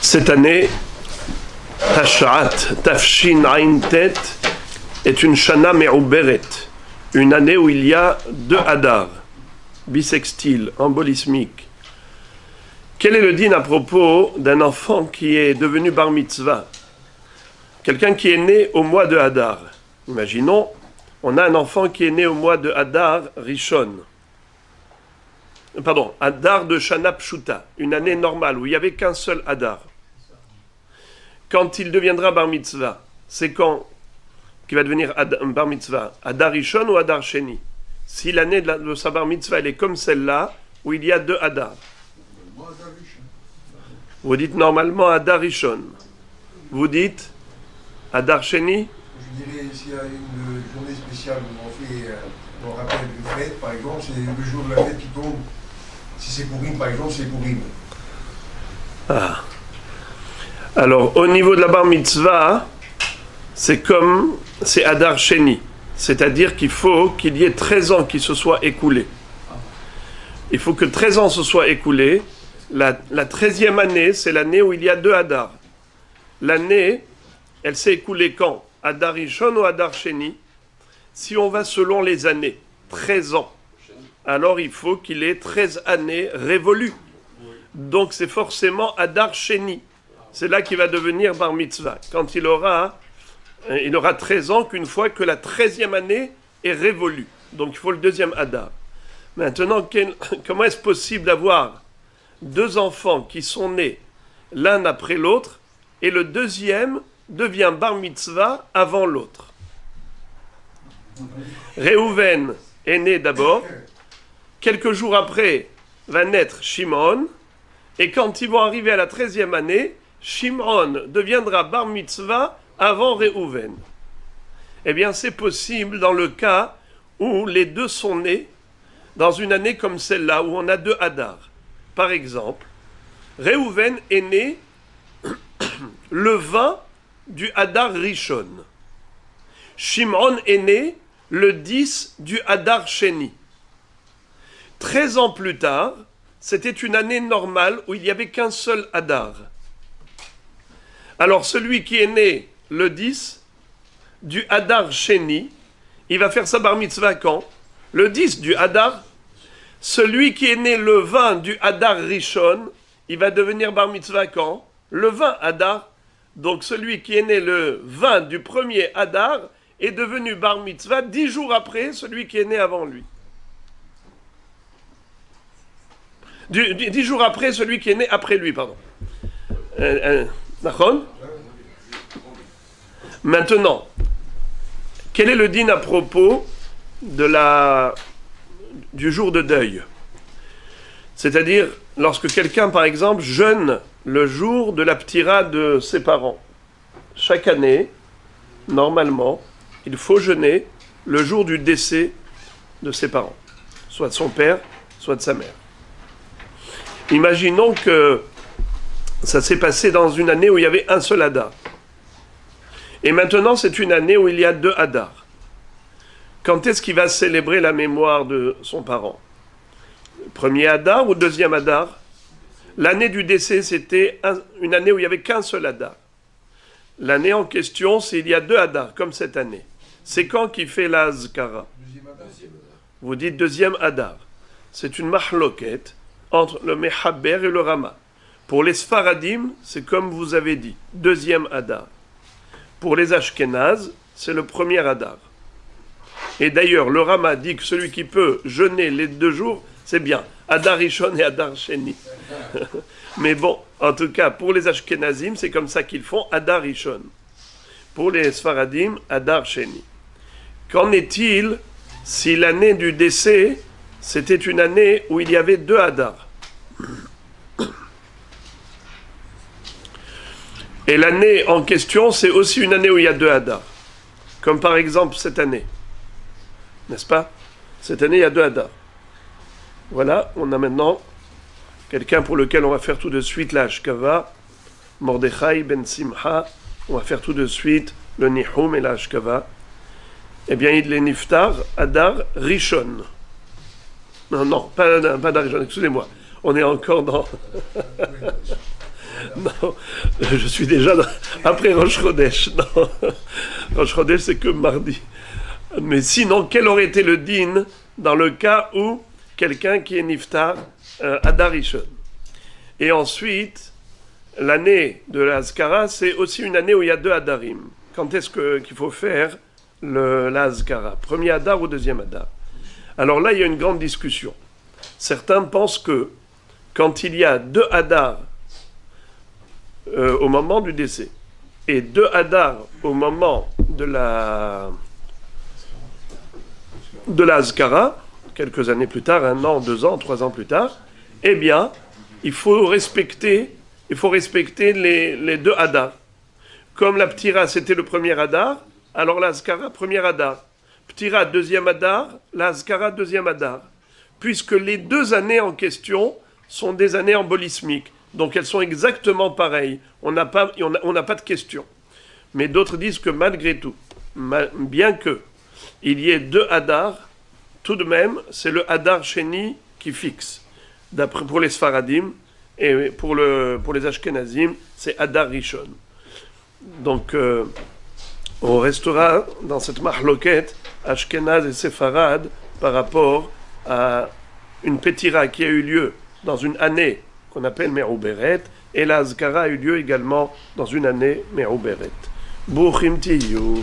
Cette année, Tash'at, Tafshin Ain Tet, est une Shana Me'uberet, une année où il y a 2 Hadar, bisextile, embolismique. Quel est le din à propos d'un enfant qui est devenu bar mitzvah? Quelqu'un qui est né au mois de Hadar. Imaginons, on a un enfant qui est né au mois de Hadar Rishon. Pardon, Hadar de Shana Pshuta, une année normale où il n'y avait qu'un seul Hadar. Quand il deviendra bar mitzvah, c'est quand qu'il va devenir bar mitzvah? Hadar Rishon ou Hadar Sheni? Si l'année de sa bar mitzvah elle est comme celle-là, où il y a 2 Hadar. Vous dites normalement Hadar Rishon. Vous dites Hadar Sheni? Je dirais s'il y a une journée spéciale où on rappelle une fête, par exemple, c'est le jour de la fête qui tombe. Si c'est Pourim, par exemple, c'est Pourim. Ah. Alors, au niveau de la bar mitzvah, c'est Hadar Sheni. C'est-à-dire qu'il faut qu'il y ait 13 ans qui se soient écoulés. Il faut que 13 ans se soient écoulés. La 13e année, c'est l'année où il y a 2 Hadar. L'année, elle s'est écoulée quand? Hadar Rishon ou Hadar Sheni? Si on va selon les années, 13 ans, alors il faut qu'il ait 13 années révolues. Donc c'est forcément Hadar Sheni. C'est là qu'il va devenir bar mitzvah. Quand il aura 13 ans qu'une fois que la 13e année est révolue. Donc il faut le 2e Hadar. Maintenant, comment est-ce possible d'avoir 2 enfants qui sont nés l'un après l'autre et le deuxième devient bar mitzvah avant l'autre? Réhouven est né d'abord, quelques jours après va naître Shimon, et quand ils vont arriver à la 13e année, Shimon deviendra bar mitzvah avant Réhouven. Eh bien, c'est possible dans le cas où les deux sont nés dans une année comme celle-là, où on a 2 Hadar. Par exemple, Réhouven est né le 20 du Hadar Rishon. Shimon est né le 10 du Hadar Sheni. 13 ans plus tard, c'était une année normale où il n'y avait qu'un seul Hadar. Alors celui qui est né le 10 du Hadar Sheni, il va faire sa bar mitzvah quand? Le 10 du Hadar. Celui qui est né le 20 du Hadar Rishon, il va devenir bar mitzvah quand? Le 20 Hadar. Donc celui qui est né le 20 du premier Hadar est devenu bar mitzvah 10 jours après celui qui est né avant lui. 10 jours après celui qui est né après lui, pardon. D'accord? Maintenant, quel est le din à propos du jour de deuil? C'est-à-dire, lorsque quelqu'un, par exemple, jeûne le jour de la ptira de ses parents. Chaque année, normalement, il faut jeûner le jour du décès de ses parents, soit de son père, soit de sa mère. Imaginons que ça s'est passé dans une année où il y avait un seul Hadar. Et maintenant, c'est une année où il y a 2 Hadar. Quand est-ce qu'il va célébrer la mémoire de son parent? Premier Hadar ou 2e Hadar? L'année du décès, c'était une année où il n'y avait qu'un seul Hadar. L'année en question, c'est il y a 2 Hadar, comme cette année. C'est quand qu'il fait la Azkara? Vous dites 2e Hadar. C'est une mahloket entre le Mechaber et le Rama. Pour les Sfaradim, c'est comme vous avez dit, 2e Hadar. Pour les Ashkenazes, c'est le 1er Hadar. Et d'ailleurs, le Rama dit que celui qui peut jeûner les 2 jours, c'est bien. Hadar Rishon et Hadar Sheni. Mais bon, en tout cas, pour les Ashkenazim, c'est comme ça qu'ils font, Hadar Rishon. Pour les Sfaradim, Hadar Sheni. Qu'en est-il si l'année du décès, c'était une année où il y avait 2 Hadar? Et l'année en question, c'est aussi une année où il y a 2 Hadar. Comme par exemple cette année. N'est-ce pas? Cette année, il y a 2 Hadar. Voilà, on a maintenant quelqu'un pour lequel on va faire tout de suite la Ashkava, Mordechai ben Simcha. On va faire tout de suite le Nihum et la Ashkava. Eh bien, il est Niftar, Hadar Rishon. Non, pas Hadar Rishon, excusez-moi. On est encore dans... non. je suis déjà après Rosh Chodesh. Non, Rosh Chodesh, c'est que mardi. Mais sinon, quel aurait été le din dans le cas où quelqu'un qui est niftar, Adar Rishon? Et ensuite, l'année de la Azkara, c'est aussi une année où il y a 2 Adarim. Quand est-ce qu'il faut faire la Azkara? Premier Adar ou deuxième Adar? Alors là, il y a une grande discussion. Certains pensent que quand il y a 2 Adar au moment du décès et 2 Adar au moment de la Azkara, quelques années plus tard, 1 an, 2 ans, 3 ans plus tard, eh bien, il faut respecter les 2 Adar. Comme la Ptira, c'était le premier Adar, alors la Azkara, premier Adar. Ptira, deuxième Adar, la Azkara, deuxième Adar. Puisque les 2 années en question sont des années embolismiques. Donc elles sont exactement pareilles. On n'a pas de question. Mais d'autres disent que malgré tout, bien que il y ait 2 Adar, tout de même, c'est le Adar Sheni qui fixe. D'après pour les Sfaradim et pour les Ashkenazim, c'est Adar Rishon. Donc on restera dans cette mahloket Ashkenaz et Séfarad par rapport à une Pétira qui a eu lieu dans une année qu'on appelle Me'uberet, et la Azkara a eu lieu également dans une année Me'uberet. Bouchim Tiyu.